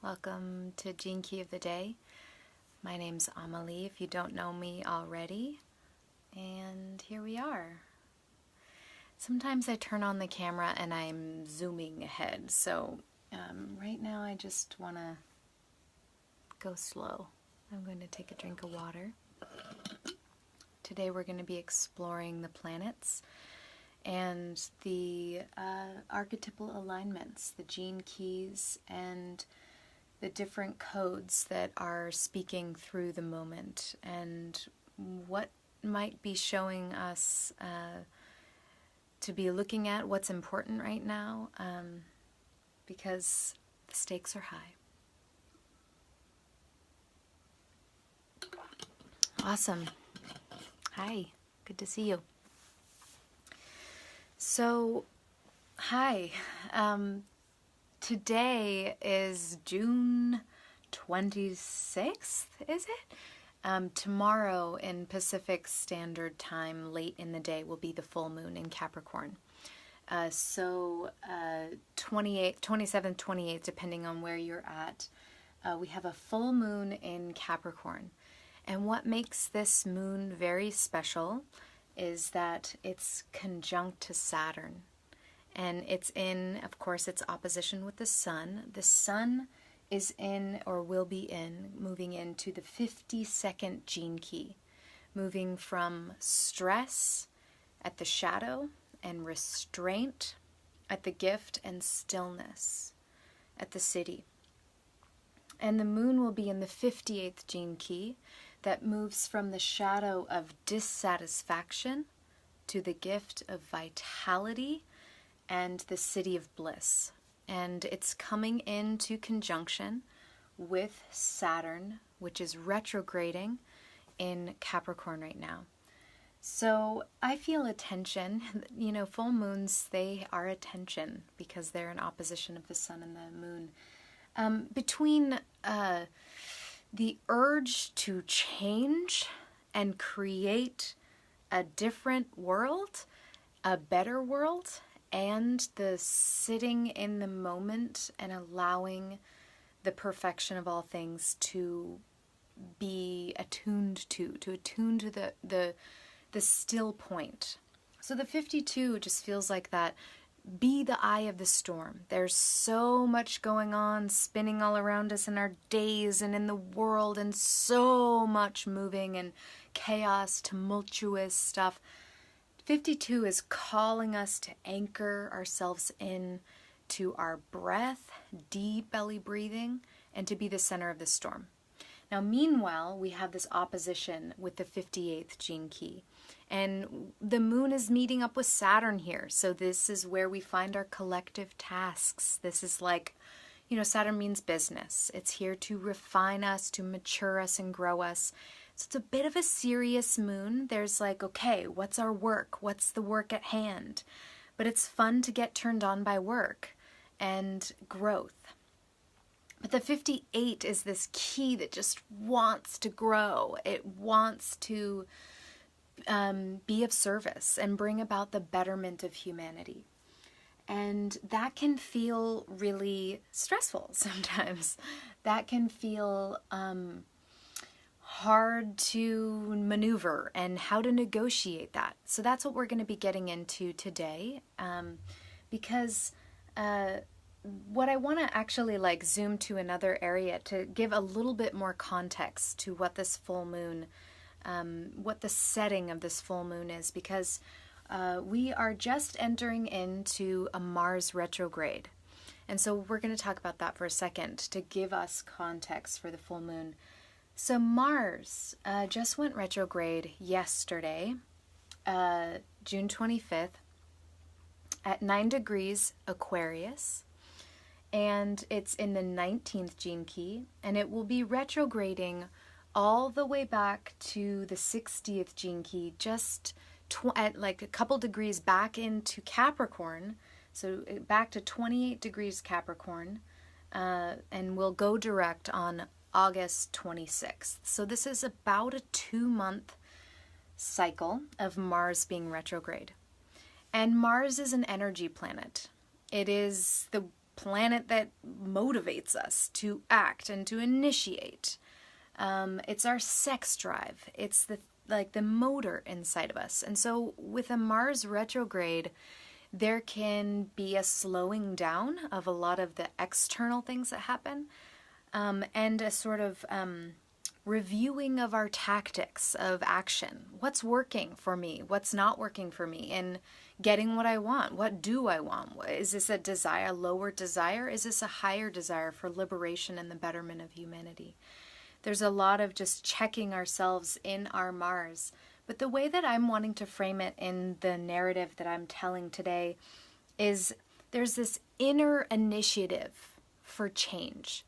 Welcome to Gene Key of the Day. My name's Amelie, if you don't know me already. And here we are. Sometimes I turn on the camera and I'm zooming ahead, so right now I just want to go slow. I'm going to take a drink of water. Today we're going to be exploring the planets and the archetypal alignments, the gene keys, and the different codes that are speaking through the moment, and what might be showing us to be looking at what's important right now, because the stakes are high. Awesome. Hi, good to see you. So, hi. Today is June 26th, is it? Tomorrow in Pacific Standard Time, late in the day, will be the full moon in Capricorn. 28th, 27th, 28th, depending on where you're at, we have a full moon in Capricorn. And what makes this moon very special is that it's conjunct to Saturn. And it's in, of course, it's opposition with the sun. The sun is in, or will be in, moving into the 52nd gene key, moving from stress at the shadow and restraint at the gift and stillness at the city. And the moon will be in the 58th gene key that moves from the shadow of dissatisfaction to the gift of vitality and the city of bliss. And it's coming into conjunction with Saturn, which is retrograding in Capricorn right now. So I feel a tension. You know, full moons, they are a tension because they're in opposition of the sun and the moon. Between the urge to change and create a different world, a better world, and the sitting in the moment and allowing the perfection of all things to be attuned to attune to the still point. So the 52 just feels like that. Be the eye of the storm. There's so much going on, spinning all around us in our days and in the world, and so much moving and chaos, tumultuous stuff. 52 is calling us to anchor ourselves in to our breath, deep belly breathing, and to be the center of the storm. Now, meanwhile, we have this opposition with the 58th gene key. And the moon is meeting up with Saturn here. So this is where we find our collective tasks. This is like, you know, Saturn means business. It's here to refine us, to mature us and grow us. So it's a bit of a serious moon. There's like, okay, what's our work? What's the work at hand? But it's fun to get turned on by work and growth. But the 58 is this key that just wants to grow. It wants to be of service and bring about the betterment of humanity. And that can feel really stressful sometimes. That can feel hard to maneuver and how to negotiate that. So that's what we're going to be getting into today, because what I want to actually like zoom to another area to give a little bit more context to what this full moon, what the setting of this full moon is, because we are just entering into a Mars retrograde. And so we're going to talk about that for a second to give us context for the full moon. So Mars just went retrograde yesterday, June 25th, at 9 degrees Aquarius. And it's in the 19th gene key, and it will be retrograding all the way back to the 60th gene key, just at like a couple degrees back into Capricorn, so back to 28 degrees Capricorn, and will go direct on August 26th. So this is about a 2-month cycle of Mars being retrograde. And Mars is an energy planet. It is the planet that motivates us to act and to initiate. It's our sex drive. It's the motor inside of us. And so with a Mars retrograde, there can be a slowing down of a lot of the external things that happen, and a sort of reviewing of our tactics of action. What's working for me? What's not working for me? And getting what I want. What do I want? Is this a desire, a lower desire? Is this a higher desire for liberation and the betterment of humanity? There's a lot of just checking ourselves in our Mars. But the way that I'm wanting to frame it in the narrative that I'm telling today is there's this inner initiative for change.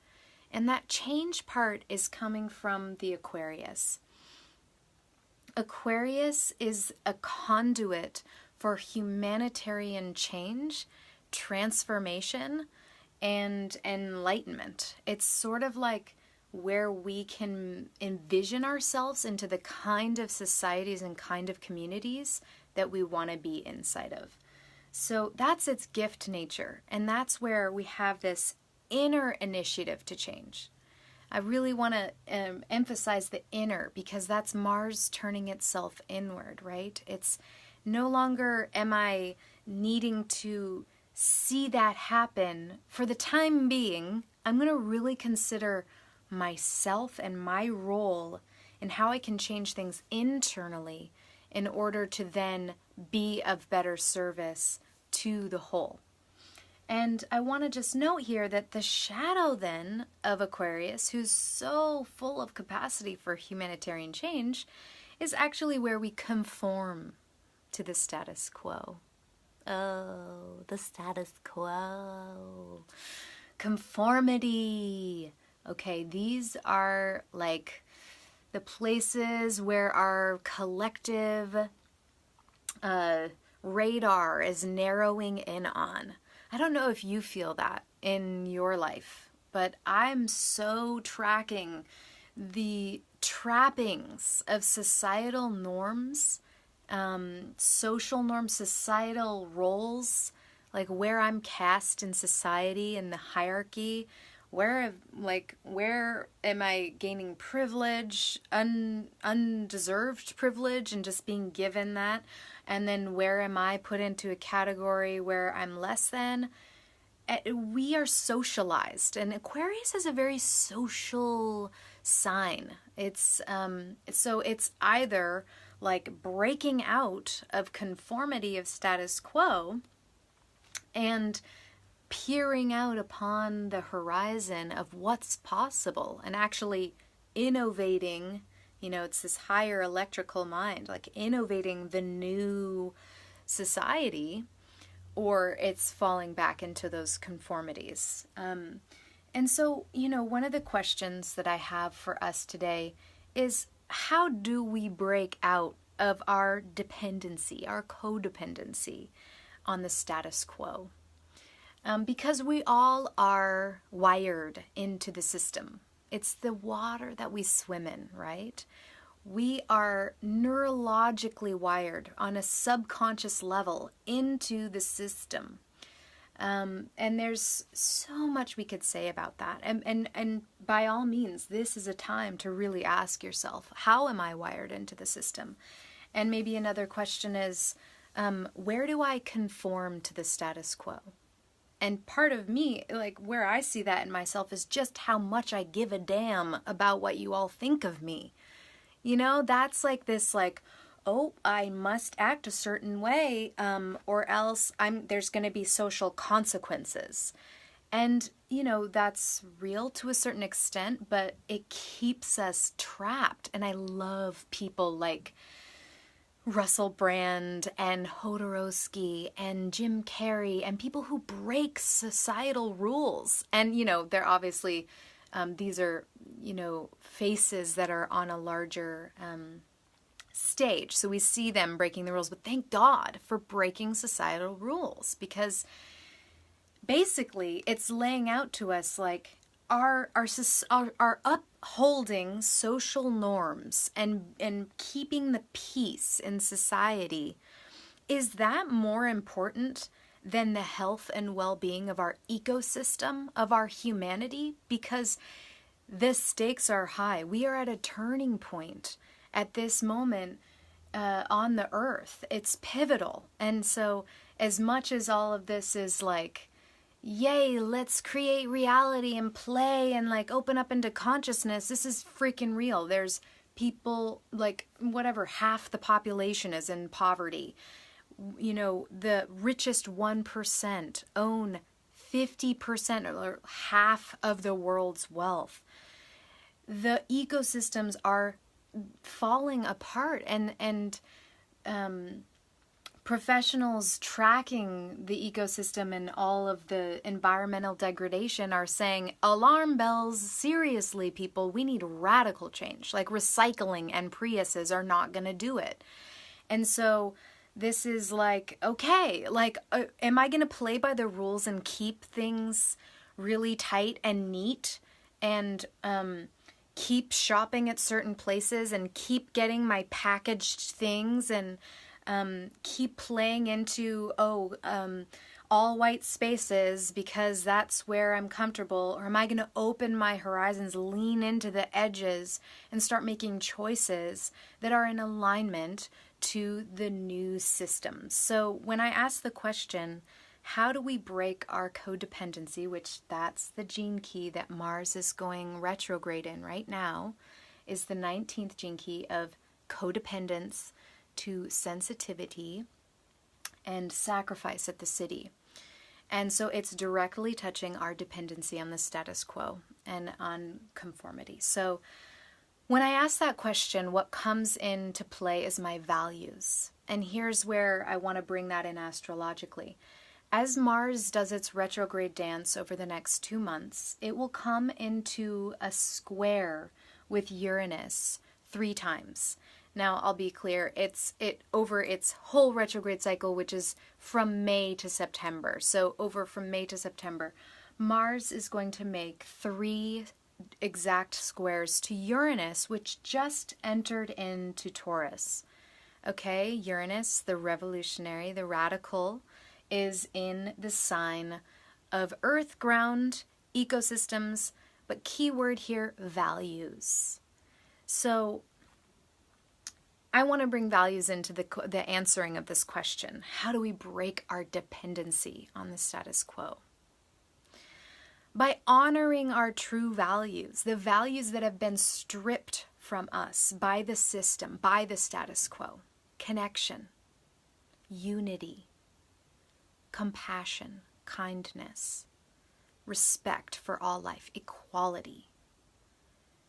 And that change part is coming from the Aquarius. Aquarius is a conduit for humanitarian change, transformation, and enlightenment. It's sort of like where we can envision ourselves into the kind of societies and kind of communities that we want to be inside of. So that's its gift nature, and that's where we have this inner initiative to change. I really want to emphasize the inner, because that's Mars turning itself inward, right? It's no longer am I needing to see that happen. For the time being, I'm going to really consider myself and my role and how I can change things internally in order to then be of better service to the whole. And I want to just note here that the shadow then of Aquarius, who's so full of capacity for humanitarian change, is actually where we conform to the status quo. Oh, the status quo. Conformity. Okay, these are like the places where our collective radar is narrowing in on. I don't know if you feel that in your life, but I'm so tracking the trappings of societal norms, social norms, societal roles, like where I'm cast in society and the hierarchy. Where am I gaining privilege, undeserved privilege, and just being given that? And then where am I put into a category where I'm less than? We are socialized, and Aquarius is a very social sign. It's either like breaking out of conformity of status quo and peering out upon the horizon of what's possible and actually innovating. It's this higher electrical mind, like innovating the new society, or it's falling back into those conformities. And so, one of the questions that I have for us today is, how do we break out of our dependency, our codependency on the status quo? Because we all are wired into the system. It's the water that we swim in, right? We are neurologically wired on a subconscious level into the system. And there's so much we could say about that. And by all means, this is a time to really ask yourself, how am I wired into the system? And maybe another question is, where do I conform to the status quo? And part of me, like where I see that in myself, is just how much I give a damn about what you all think of me. That's like this, like, oh, I must act a certain way, or else there's going to be social consequences. And, that's real to a certain extent, but it keeps us trapped. And I love people like Russell Brand and Jodorowsky and Jim Carrey and people who break societal rules. And, they're obviously, these are, faces that are on a larger stage. So we see them breaking the rules, but thank God for breaking societal rules, because basically it's laying out to us like our upholding social norms and keeping the peace in society, is that more important than the health and well-being of our ecosystem, of our humanity, because the stakes are high. We are at a turning point at this moment on the earth. It's pivotal. And so as much as all of this is like, yay, let's create reality and play and like open up into consciousness, this is freaking real. There's people, like, whatever, half the population is in poverty. You know, the richest 1% own 50% or half of the world's wealth. The ecosystems are falling apart, and professionals tracking the ecosystem and all of the environmental degradation are saying, alarm bells, seriously, people, we need radical change. Like, recycling and Priuses are not going to do it. And so this is like, okay, like, am I going to play by the rules and keep things really tight and neat and keep shopping at certain places and keep getting my packaged things and keep playing into, all white spaces because that's where I'm comfortable? Or am I going to open my horizons, lean into the edges, and start making choices that are in alignment to the new systems? So when I ask the question, how do we break our codependency, which that's the gene key that Mars is going retrograde in right now, is the 19th gene key of codependence to sensitivity and sacrifice at the city. And so it's directly touching our dependency on the status quo and on conformity. So when I ask that question, what comes into play is my values. And here's where I want to bring that in astrologically. As Mars does its retrograde dance over the next 2 months, it will come into a square with Uranus 3 times. Now, I'll be clear, it's over its whole retrograde cycle, which is from May to September. So over from May to September, Mars is going to make 3 exact squares to Uranus, which just entered into Taurus. Okay, Uranus, the revolutionary, the radical, is in the sign of earth, ground, ecosystems, but key word here, values. So I want to bring values into the answering of this question. How do we break our dependency on the status quo? By honoring our true values, the values that have been stripped from us by the system, by the status quo. Connection, unity, compassion, kindness, respect for all life, equality,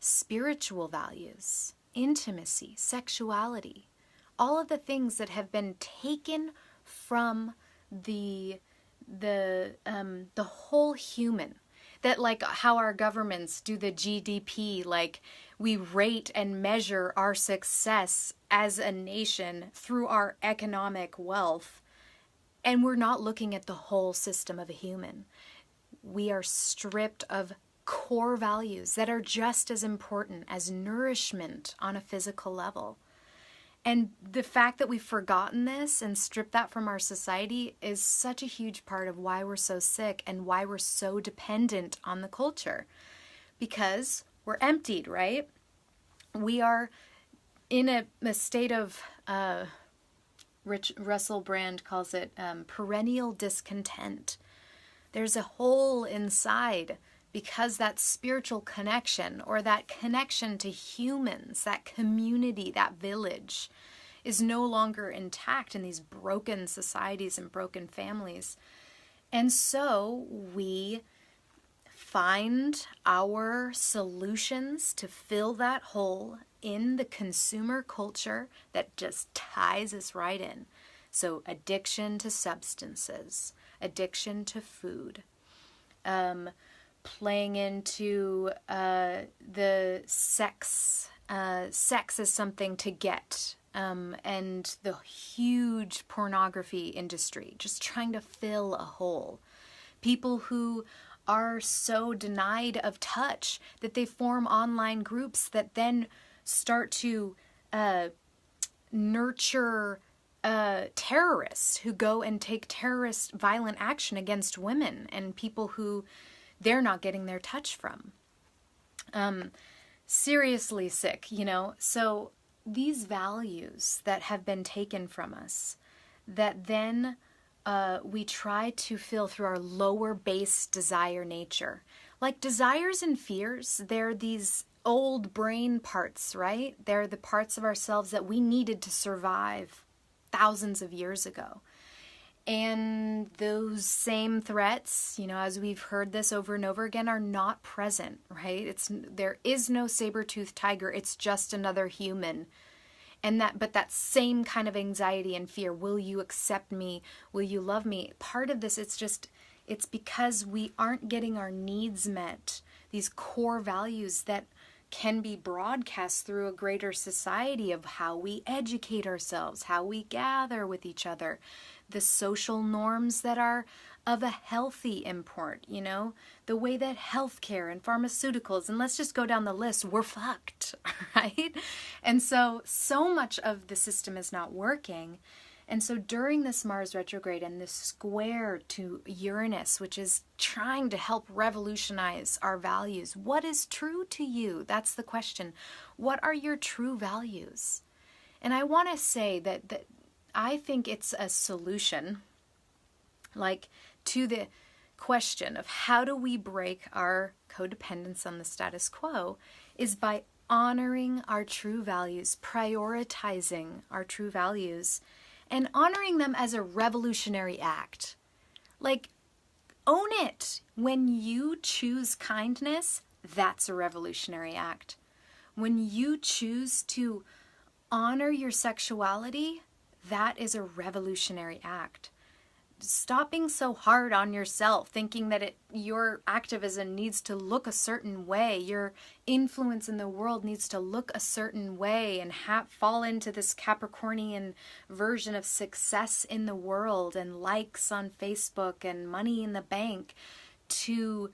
spiritual values, intimacy, sexuality, all of the things that have been taken from the whole human. That, like how our governments do the GDP, like we rate and measure our success as a nation through our economic wealth, and we're not looking at the whole system of a human. We are stripped of core values that are just as important as nourishment on a physical level. And the fact that we've forgotten this and stripped that from our society is such a huge part of why we're so sick and why we're so dependent on the culture. Because we're emptied, right? We are in a state of, Russell Brand calls it perennial discontent. There's a hole inside because that spiritual connection or that connection to humans, that community, that village is no longer intact in these broken societies and broken families. And so we find our solutions to fill that hole in the consumer culture that just ties us right in. So addiction to substances, addiction to food, playing into the sex. Sex is something to get, and the huge pornography industry, just trying to fill a hole. People who are so denied of touch that they form online groups that then start to nurture terrorists who go and take terrorist violent action against women and people who they're not getting their touch from. Seriously sick, So these values that have been taken from us, that then we try to fill through our lower base desire nature. Like desires and fears, they're these old brain parts, right? They're the parts of ourselves that we needed to survive thousands of years ago. And those same threats, as we've heard this over and over again, are not present, right? There is no saber-toothed tiger. It's just another human. But that same kind of anxiety and fear, will you accept me? Will you love me? Part of this, it's because we aren't getting our needs met. These core values that can be broadcast through a greater society of how we educate ourselves, how we gather with each other, the social norms that are of a healthy import, the way that healthcare and pharmaceuticals, and let's just go down the list, we're fucked, right? And so much of the system is not working. And so during this Mars retrograde and this square to Uranus, which is trying to help revolutionize our values, what is true to you? That's the question. What are your true values? And I want to say that I think it's a solution, to the question of how do we break our codependence on the status quo, is by honoring our true values, prioritizing our true values, and honoring them as a revolutionary act. Own it. When you choose kindness, that's a revolutionary act. When you choose to honor your sexuality, that is a revolutionary act. Stop being so hard on yourself, thinking that your activism needs to look a certain way, your influence in the world needs to look a certain way, and fall into this Capricornian version of success in the world and likes on Facebook and money in the bank to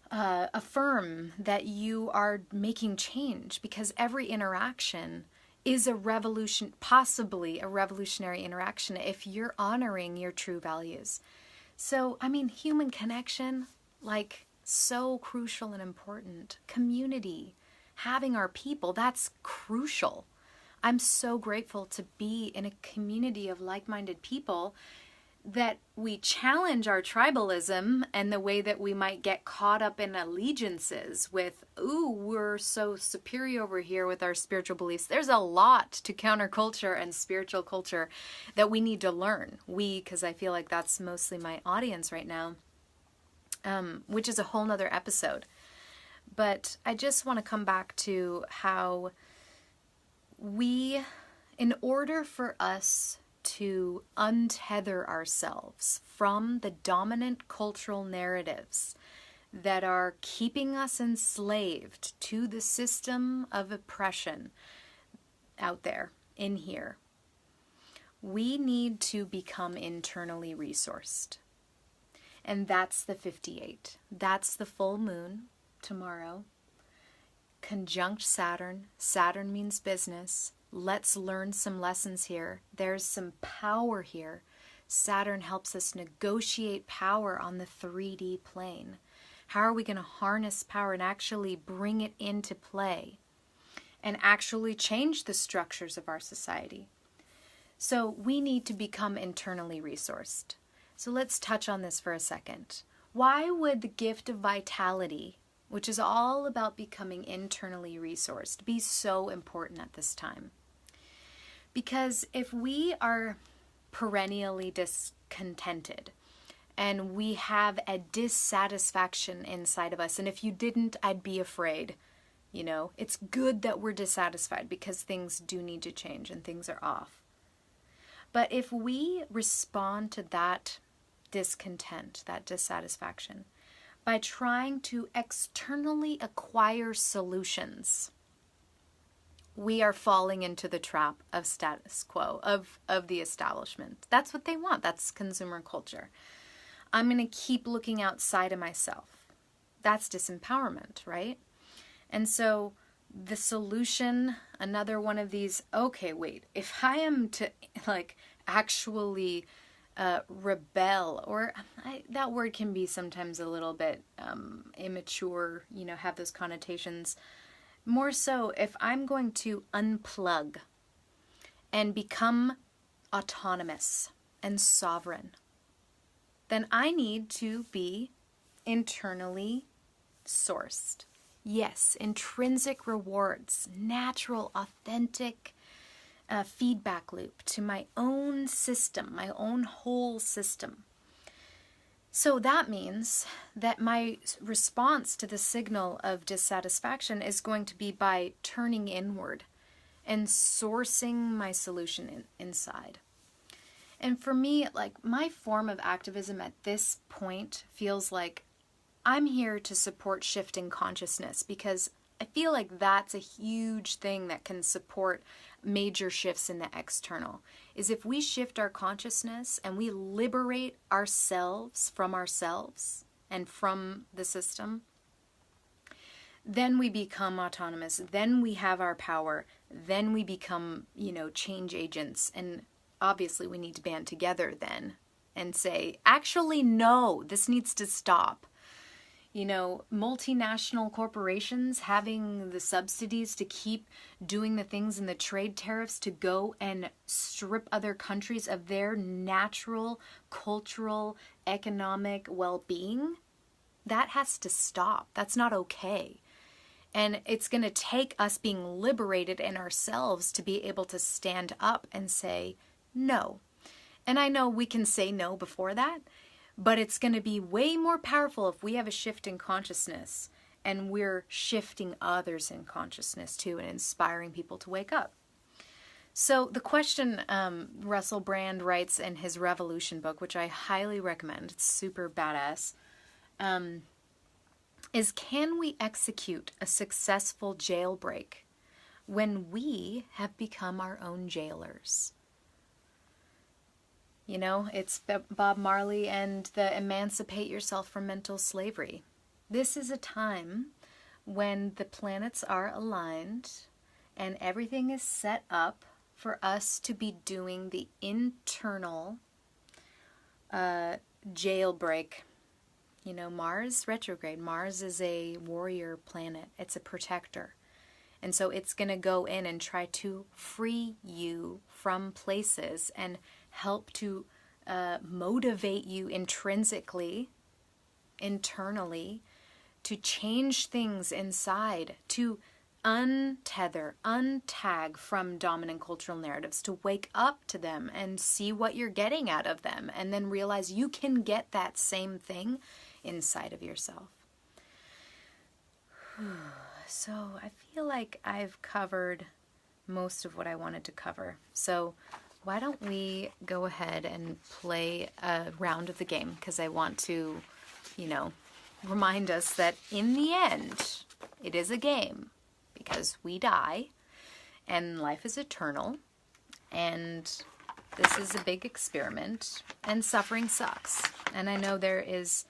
affirm that you are making change, because every interaction is a revolution, possibly a revolutionary interaction if you're honoring your true values. So, human connection, so crucial and important. Community, having our people, that's crucial. I'm so grateful to be in a community of like-minded people that we challenge our tribalism and the way that we might get caught up in allegiances with, we're so superior over here with our spiritual beliefs. There's a lot to counterculture and spiritual culture that we need to learn. Because I feel like that's mostly my audience right now, which is a whole nother episode. But I just want to come back to how in order for us to untether ourselves from the dominant cultural narratives that are keeping us enslaved to the system of oppression out there, in here, we need to become internally resourced. And that's the 58. That's the full moon tomorrow. Conjunct Saturn. Saturn means business. Let's learn some lessons here. There's some power here. Saturn helps us negotiate power on the 3D plane. How are we going to harness power and actually bring it into play and actually change the structures of our society? So we need to become internally resourced. So let's touch on this for a second. Why would the gift of vitality, which is all about becoming internally resourced, be so important at this time? Because if we are perennially discontented and we have a dissatisfaction inside of us, and if you didn't, I'd be afraid. It's good that we're dissatisfied because things do need to change and things are off. But if we respond to that discontent, that dissatisfaction, by trying to externally acquire solutions, we are falling into the trap of status quo, of the establishment. That's what they want. That's consumer culture. I'm going to keep looking outside of myself. That's disempowerment, right? And so the solution another one of these, okay, wait, if I am to like actually rebel, or that word can be sometimes a little bit immature, have those connotations. More so, if I'm going to unplug and become autonomous and sovereign, then I need to be internally sourced. Yes, intrinsic rewards, natural, authentic feedback loop to my own system, my own whole system. So that means that my response to the signal of dissatisfaction is going to be by turning inward and sourcing my solution inside. And for me, like, my form of activism at this point feels like I'm here to support shifting consciousness, because I feel like that's a huge thing that can support major shifts in the external, is if we shift our consciousness and we liberate ourselves and from the system, then we become autonomous, then we have our power, then we become, change agents. And obviously we need to band together then and say, actually, no, this needs to stop. Multinational corporations having the subsidies to keep doing the things in the trade tariffs to go and strip other countries of their natural, cultural, economic well-being, that has to stop. That's not okay. And it's going to take us being liberated in ourselves to be able to stand up and say no. And I know we can say no before that, but it's going to be way more powerful if we have a shift in consciousness and we're shifting others in consciousness too and inspiring people to wake up. So the question Russell Brand writes in his Revolution book, which I highly recommend, it's super badass, is, can we execute a successful jailbreak when we have become our own jailers? It's Bob Marley and the Emancipate Yourself from Mental Slavery. This is a time when the planets are aligned and everything is set up for us to be doing the internal jailbreak. Mars retrograde. Mars is a warrior planet. It's a protector. And so it's going to go in and try to free you from places and help to motivate you intrinsically, internally, to change things inside, to untether, untag from dominant cultural narratives, to wake up to them and see what you're getting out of them, and then realize you can get that same thing inside of yourself. So I feel like I've covered most of what I wanted to cover. So why don't we go ahead and play a round of the game, because I want to, remind us that in the end, it is a game, because we die and life is eternal and this is a big experiment and suffering sucks. And I know there is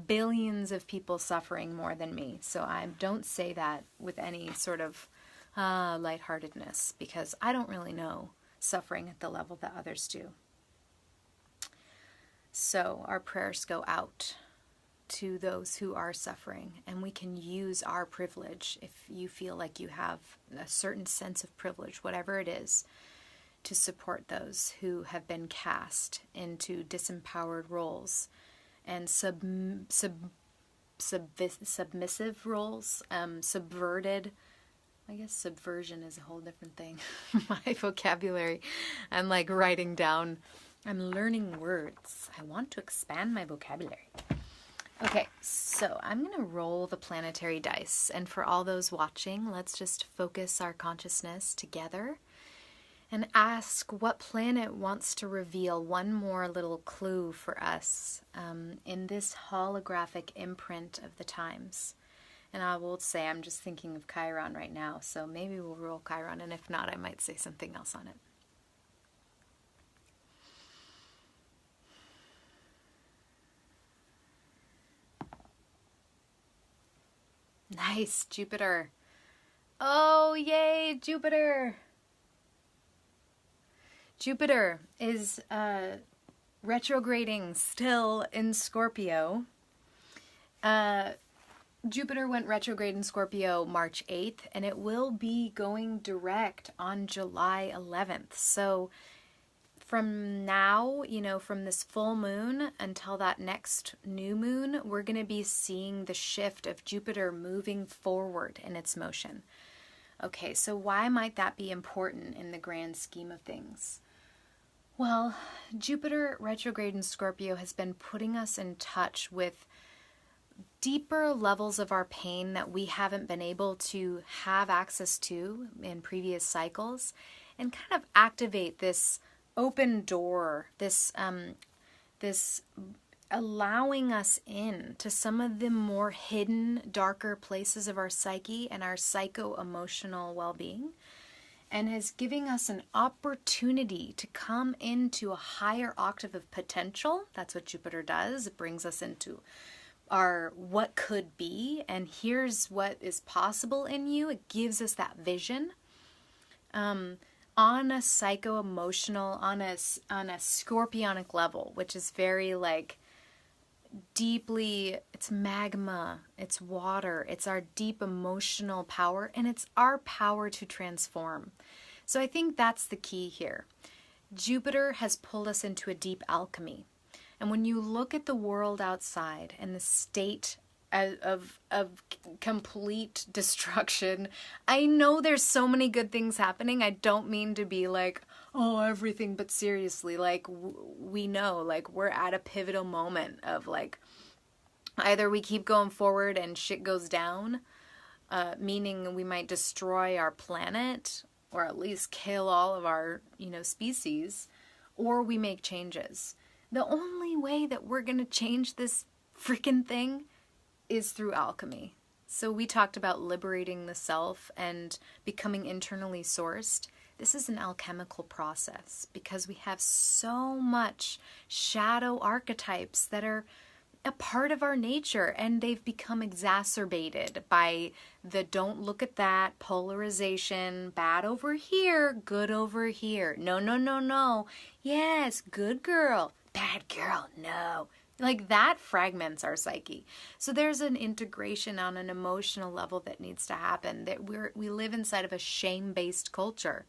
billions of people suffering more than me, so I don't say that with any sort of lightheartedness, because I don't really know suffering at the level that others do. So our prayers go out to those who are suffering, and we can use our privilege, if you feel like you have a certain sense of privilege, whatever it is, to support those who have been cast into disempowered roles and submissive roles, subverted. I guess subversion is a whole different thing. My vocabulary, I'm like writing down, I'm learning words. I want to expand my vocabulary. Okay, so I'm going to roll the planetary dice. And for all those watching, let's just focus our consciousness together and ask what planet wants to reveal one more little clue for us in this holographic imprint of the times. And I will say I'm just thinking of Chiron right now, so maybe we'll roll Chiron, and if not, I might say something else on it. Nice, Jupiter. Oh, yay, Jupiter! Jupiter is retrograding still in Scorpio. Jupiter went retrograde in Scorpio March 8th, and it will be going direct on July 11th. So from now, from this full moon until that next new moon, we're going to be seeing the shift of Jupiter moving forward in its motion. Okay, so why might that be important in the grand scheme of things? Well, Jupiter retrograde in Scorpio has been putting us in touch with deeper levels of our pain that we haven't been able to have access to in previous cycles, and kind of activate this open door, this allowing us in to some of the more hidden, darker places of our psyche and our psycho-emotional well-being, and is giving us an opportunity to come into a higher octave of potential. That's what Jupiter does. It brings us into our what could be, and here's what is possible in you. It gives us that vision on a psycho-emotional, on a scorpionic level, which is very like deeply, it's magma, it's water, it's our deep emotional power, and it's our power to transform. So I think that's the key here. Jupiter has pulled us into a deep alchemy. And when you look at the world outside and the state of complete destruction, I know there's so many good things happening. I don't mean to be like, oh, everything, but seriously, like we know, like we're at a pivotal moment of like, either we keep going forward and shit goes down, meaning we might destroy our planet or at least kill all of our, species, or we make changes. The only way that we're going to change this freaking thing is through alchemy. So we talked about liberating the self and becoming internally sourced. This is an alchemical process because we have so much shadow archetypes that are a part of our nature, and they've become exacerbated by the don't look at that, polarization, bad over here, good over here. No, no, no, no. Yes, good girl, bad girl, no. Like that fragments our psyche. So there's an integration on an emotional level that needs to happen. That we live inside of a shame-based culture.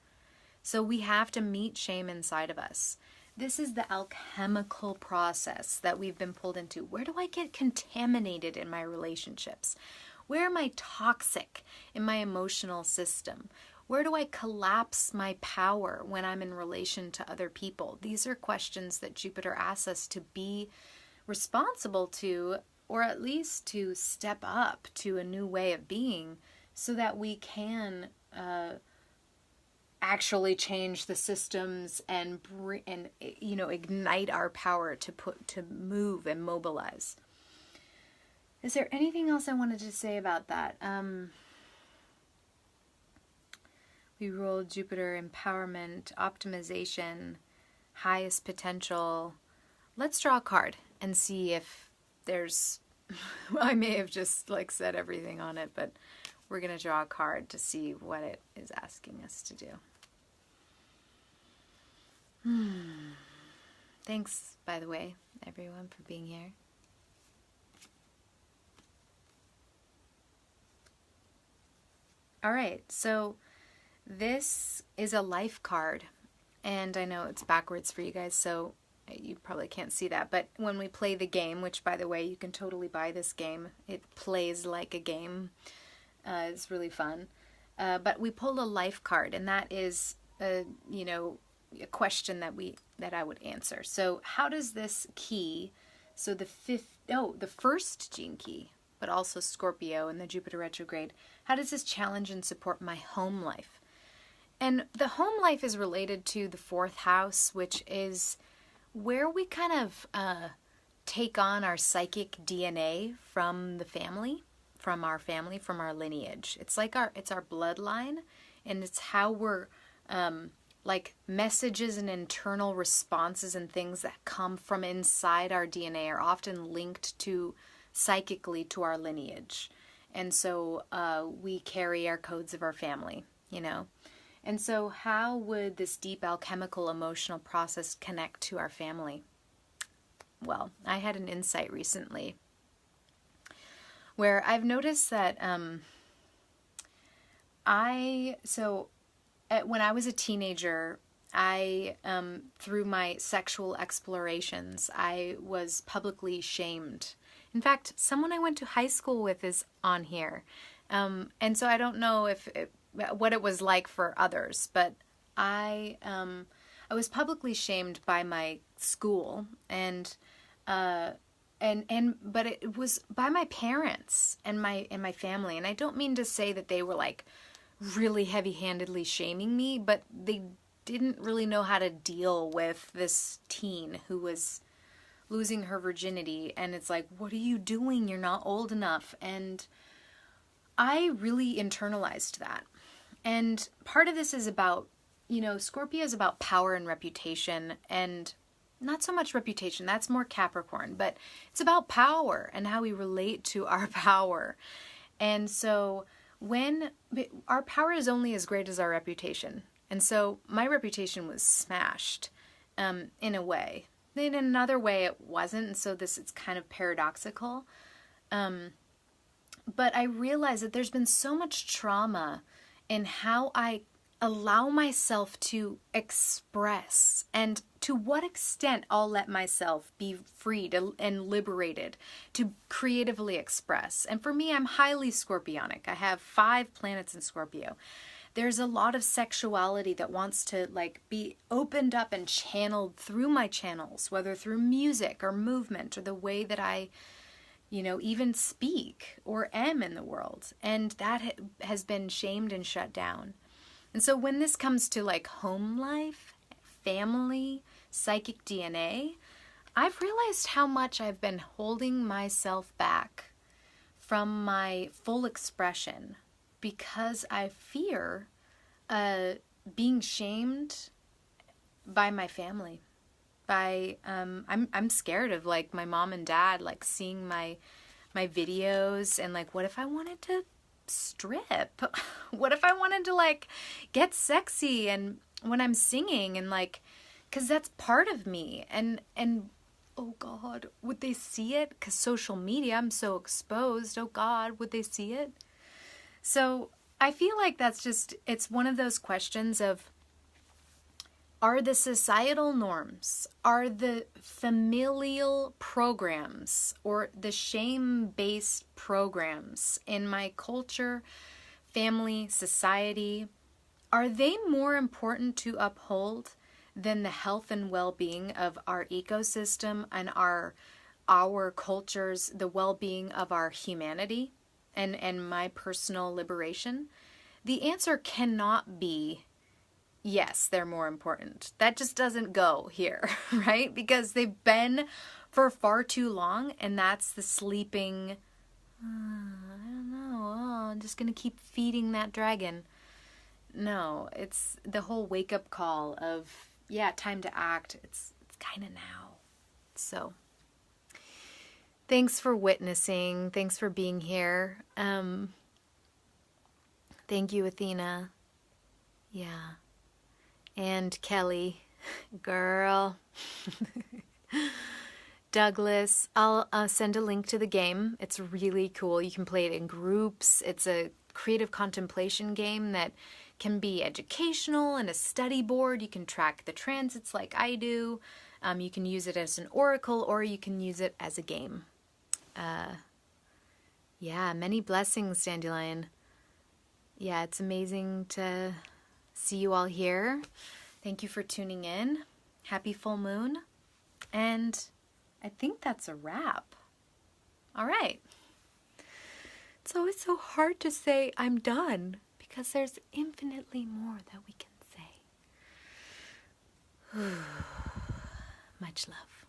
So we have to meet shame inside of us. This is the alchemical process that we've been pulled into. Where do I get contaminated in my relationships? Where am I toxic in my emotional system? Where do I collapse my power when I'm in relation to other people? These are questions that Jupiter asks us to be responsible to, or at least to step up to a new way of being, so that we can actually change the systems and ignite our power to move and mobilize. Is there anything else I wanted to say about that? We rolled Jupiter, empowerment, optimization, highest potential. Let's draw a card and see if there's, I may have just like said everything on it, but we're going to draw a card to see what it is asking us to do. Thanks, by the way, everyone, for being here. All right, so this is a life card, and I know it's backwards for you guys, so you probably can't see that, but when we play the game, which, by the way, you can totally buy this game. It plays like a game. It's really fun. But we pulled a life card, and that is, a question that I would answer. So how does this key, so the first gene key, but also Scorpio and the Jupiter retrograde, how does this challenge and support my home life? And the home life is related to the fourth house, which is where we kind of take on our psychic DNA from the family, from our lineage. It's like it's our bloodline, and it's how we're like messages and internal responses and things that come from inside our DNA are often linked to psychically to our lineage. And so we carry our codes of our family, you know. And so how would this deep alchemical emotional process connect to our family? Well, I had an insight recently where I've noticed that when I was a teenager, I, through my sexual explorations, I was publicly shamed. In fact, someone I went to high school with is on here. And so I don't know what it was like for others, but I was publicly shamed by my school, but it was by my parents and my family. And I don't mean to say that they were like really heavy-handedly shaming me, but they didn't really know how to deal with this teen who was losing her virginity. And it's like, what are you doing? You're not old enough. And I really internalized that. And part of this is about, you know, Scorpio is about power and reputation, and not so much reputation, that's more Capricorn, but it's about power and how we relate to our power. And so when our power is only as great as our reputation. And so my reputation was smashed in a way. In another way it wasn't, and so it's kind of paradoxical. But I realized that there's been so much trauma in how I allow myself to express, and to what extent I'll let myself be freed and liberated to creatively express. And for me, I'm highly scorpionic. I have 5 planets in Scorpio. There's a lot of sexuality that wants to like be opened up and channeled through my channels, whether through music or movement or the way that I, you know, even speak or am in the world. And that has been shamed and shut down. And so when this comes to like home life, family, psychic DNA, I've realized how much I've been holding myself back from my full expression because I fear being shamed by my family. I'm scared of like my mom and dad like seeing my videos, and like, what if I wanted to strip? What if I wanted to like get sexy and when I'm singing, and like, because that's part of me, and oh God, would they see it? Because social media, I'm so exposed. Oh God, would they see it? So I feel like it's one of those questions of, are the societal norms, are the familial programs, or the shame-based programs in my culture, family, society, are they more important to uphold than the health and well-being of our ecosystem and our cultures, the well-being of our humanity and my personal liberation? The answer cannot be yes, they're more important. That just doesn't go here, right? Because they've been for far too long, and that's the sleeping, I don't know, I'm just going to keep feeding that dragon. No, it's the whole wake-up call of, yeah, time to act. It's kind of now. So, thanks for witnessing. Thanks for being here. Thank you, Athena. Yeah. And Kelly, girl. Douglas, I'll send a link to the game. It's really cool. You can play it in groups. It's a creative contemplation game that can be educational and a study board. You can track the transits like I do. You can use it as an oracle, or you can use it as a game. Yeah, many blessings, Dandelion. Yeah, it's amazing to see you all here. Thank you for tuning in. Happy full moon. And I think that's a wrap. All right. It's always so hard to say I'm done because there's infinitely more that we can say. Much love.